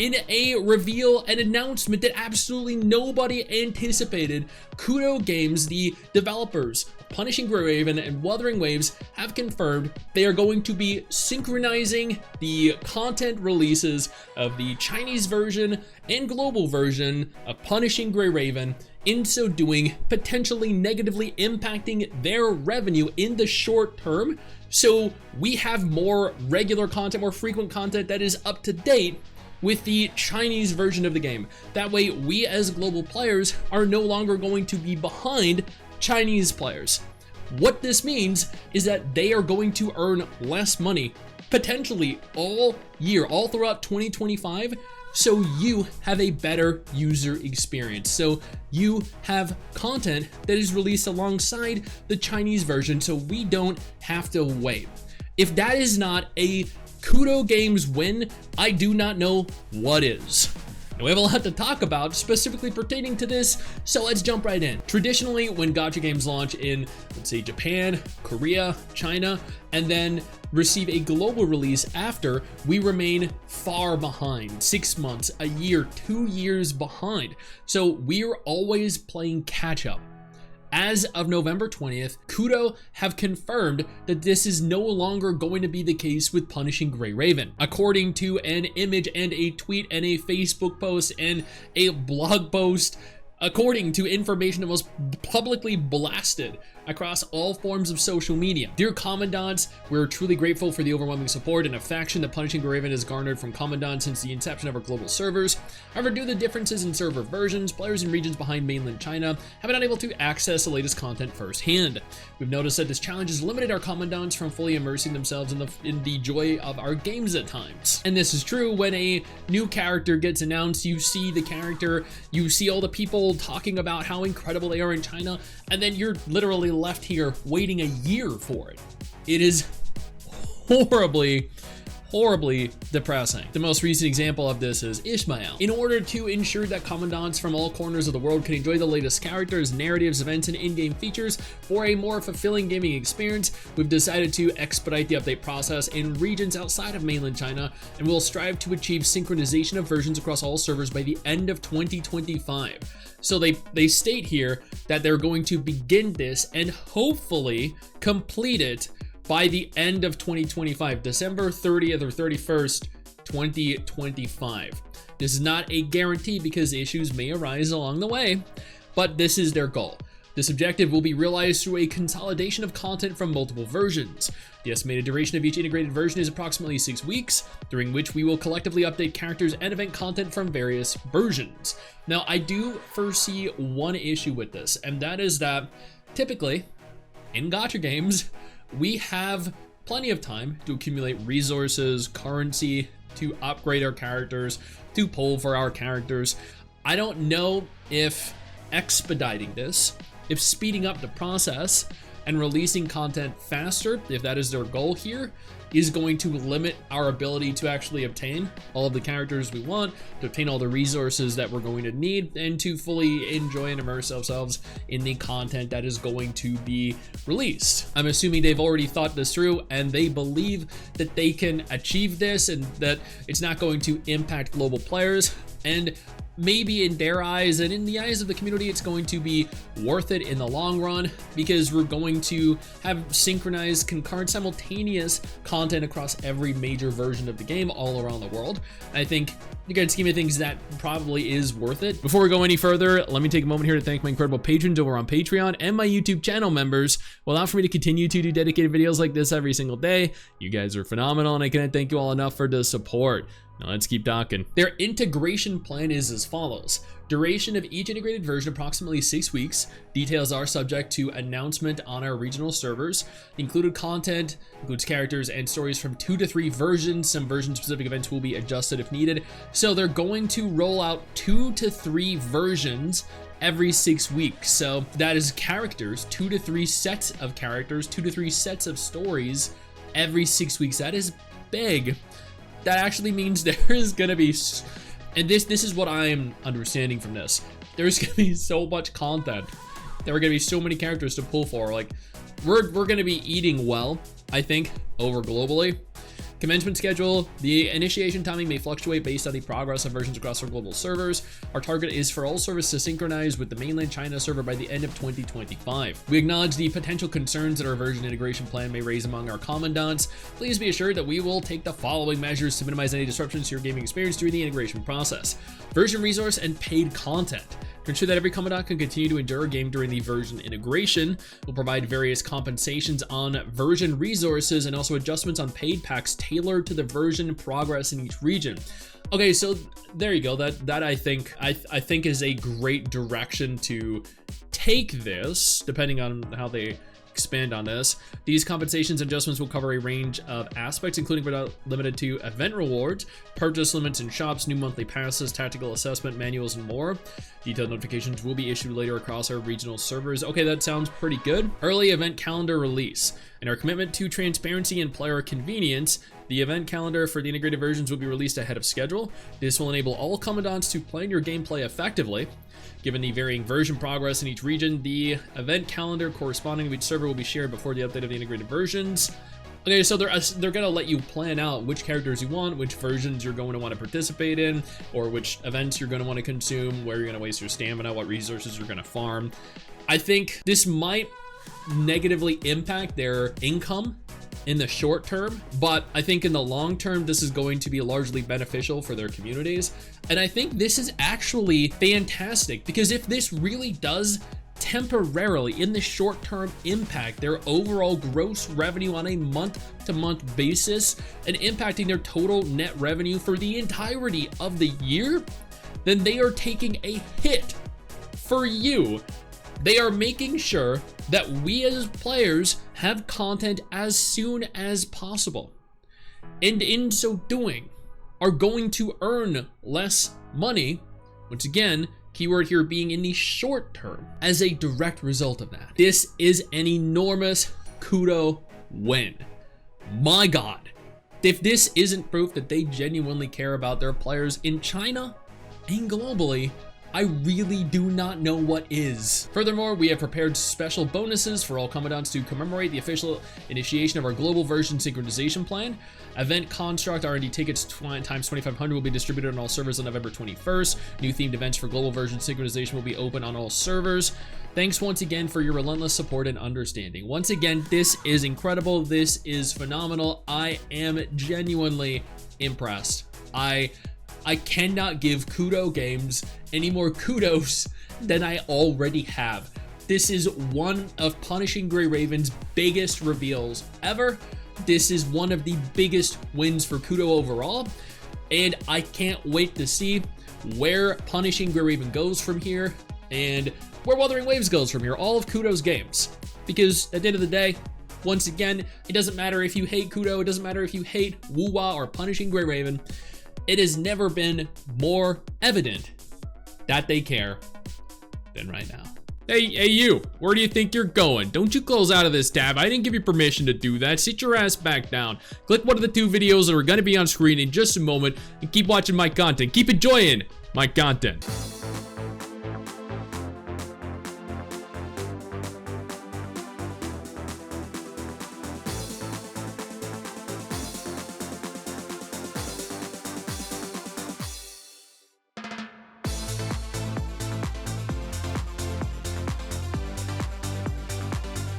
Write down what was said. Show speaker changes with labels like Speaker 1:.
Speaker 1: In a reveal and announcement that absolutely nobody anticipated, Kuro Games, the developers of Punishing Gray Raven and Wuthering Waves, have confirmed they are going to be synchronizing the content releases of the Chinese version and global version of Punishing Gray Raven, in so doing potentially negatively impacting their revenue in the short term. So we have more regular content, more frequent content that is up to date with the Chinese version of the game. That way, we as global players are no longer going to be behind Chinese players. What this means is that they are going to earn less money, potentially all year, all throughout 2025, so you have a better user experience. So you have content that is released alongside the Chinese version, so we don't have to wait. If that is not a Kuro Games win, I do not know what is. Now, we have a lot to talk about specifically pertaining to this, so let's jump right in. Traditionally, when gacha games launch in, let's say, Japan, Korea, China, and then receive a global release after, we remain far behind. 6 months, a year, 2 years behind. So we're always playing catch up. As of November 20th, Kuro have confirmed that this is no longer going to be the case with Punishing Gray Raven. According to an image and a tweet and a Facebook post and a blog post, according to information that was publicly blasted across all forms of social media. Dear Commandants, we're truly grateful for the overwhelming support and affection that Punishing Gray Raven has garnered from Commandants since the inception of our global servers. However, due to the differences in server versions, players in regions behind mainland China have been unable to access the latest content firsthand. We've noticed that this challenge has limited our Commandants from fully immersing themselves in the joy of our games at times. And this is true when a new character gets announced, you see the character, you see all the people talking about how incredible they are in China, and then you're literally left here waiting a year for it. It is horribly depressing. The most recent example of this is Ishmael. In order to ensure that Commandants from all corners of the world can enjoy the latest characters, narratives, events, and in-game features for a more fulfilling gaming experience, we've decided to expedite the update process in regions outside of mainland China, and we'll strive to achieve synchronization of versions across all servers by the end of 2025. So they state here that they're going to begin this and hopefully complete it by the end of 2025, December 30th or 31st, 2025. This is not a guarantee because issues may arise along the way, but this is their goal. This objective will be realized through a consolidation of content from multiple versions. The estimated duration of each integrated version is approximately 6 weeks, during which we will collectively update characters and event content from various versions. Now, I do foresee one issue with this, and that is that typically in gacha games, we have plenty of time to accumulate resources, currency, to upgrade our characters, to pull for our characters. I don't know if expediting this, if speeding up the process and releasing content faster, if that is their goal here, is going to limit our ability to actually obtain all of the characters we want, to obtain all the resources that we're going to need, and to fully enjoy and immerse ourselves in the content that is going to be released. I'm assuming they've already thought this through and they believe that they can achieve this and that it's not going to impact global players, and maybe in their eyes and in the eyes of the community, it's going to be worth it in the long run because we're going to have synchronized, concurrent, simultaneous content across every major version of the game all around the world. I think in the grand scheme of things, that probably is worth it. Before we go any further, let me take a moment here to thank my incredible patrons over on Patreon and my YouTube channel members who allow for me to continue to do dedicated videos like this every single day. You guys are phenomenal, and I can't thank you all enough for the support. Now let's keep talking. Their integration plan is as follows. Duration of each integrated version, approximately 6 weeks. Details are subject to announcement on our regional servers. Included content includes characters and stories from 2 to 3 versions. Some version-specific events will be adjusted if needed. So they're going to roll out 2 to 3 versions every 6 weeks. So that is characters, 2 to 3 sets of characters, 2 to 3 sets of stories every 6 weeks. That is big. That actually means there is gonna be, and this is what I am understanding from this, there's gonna be so much content. There are gonna be so many characters to pull for. Like, we're gonna be eating well, I think, over globally. Commencement schedule. The initiation timing may fluctuate based on the progress of versions across our global servers. Our target is for all servers to synchronize with the mainland China server by the end of 2025. We acknowledge the potential concerns that our version integration plan may raise among our commandants. Please be assured that we will take the following measures to minimize any disruptions to your gaming experience during the integration process. Version resource and paid content. To ensure that every commandant can continue to endure a game during the version integration, we'll provide various compensations on version resources and also adjustments on paid packs tailored to the version progress in each region. Okay, so there you go. That I think is a great direction to take this, depending on how they expand on this. These compensations and adjustments will cover a range of aspects, including but not limited to event rewards, purchase limits in shops, new monthly passes, tactical assessment manuals, and more. Detailed notifications will be issued later across our regional servers. Okay, that sounds pretty good. Early event calendar release. In our commitment to transparency and player convenience, the event calendar for the integrated versions will be released ahead of schedule. This will enable all commandants to plan your gameplay effectively. Given the varying version progress in each region, the event calendar corresponding to each server will be shared before the update of the integrated versions. Okay, so they're gonna let you plan out which characters you want, which versions you're going to want to participate in, or which events you're going to want to consume, where you're going to waste your stamina, what resources you're going to farm. I think this might negatively impact their income in the short term, but I think in the long term, this is going to be largely beneficial for their communities. And I think this is actually fantastic, because if this really does temporarily in the short term impact their overall gross revenue on a month-to-month basis and impacting their total net revenue for the entirety of the year, then they are taking a hit for you. They are making sure that we as players have content as soon as possible, and in so doing are going to earn less money, once again, keyword here being in the short term, as a direct result of that. This is an enormous Kuro win. My God, if this isn't proof that they genuinely care about their players in China and globally, I really do not know what is. Furthermore, we have prepared special bonuses for all commandants to commemorate the official initiation of our global version synchronization plan. Event construct R&D tickets times 2,500 will be distributed on all servers on November 21st. New themed events for global version synchronization will be open on all servers. Thanks once again for your relentless support and understanding. Once again, this is incredible. This is phenomenal. I am genuinely impressed. I cannot give Kuro Games any more kudos than I already have. This is one of Punishing Gray Raven's biggest reveals ever. This is one of the biggest wins for Kuro overall, and I can't wait to see where Punishing Gray Raven goes from here and where Wuthering Waves goes from here, all of Kuro's games. Because at the end of the day, once again, it doesn't matter if you hate Kuro, it doesn't matter if you hate Wuwa or Punishing Gray Raven. It has never been more evident that they care than right now. Hey you, where do you think you're going? Don't you close out of this tab. I didn't give you permission to do that. Sit your ass back down. Click one of the two videos that are gonna be on screen in just a moment and keep watching my content. Keep enjoying my content.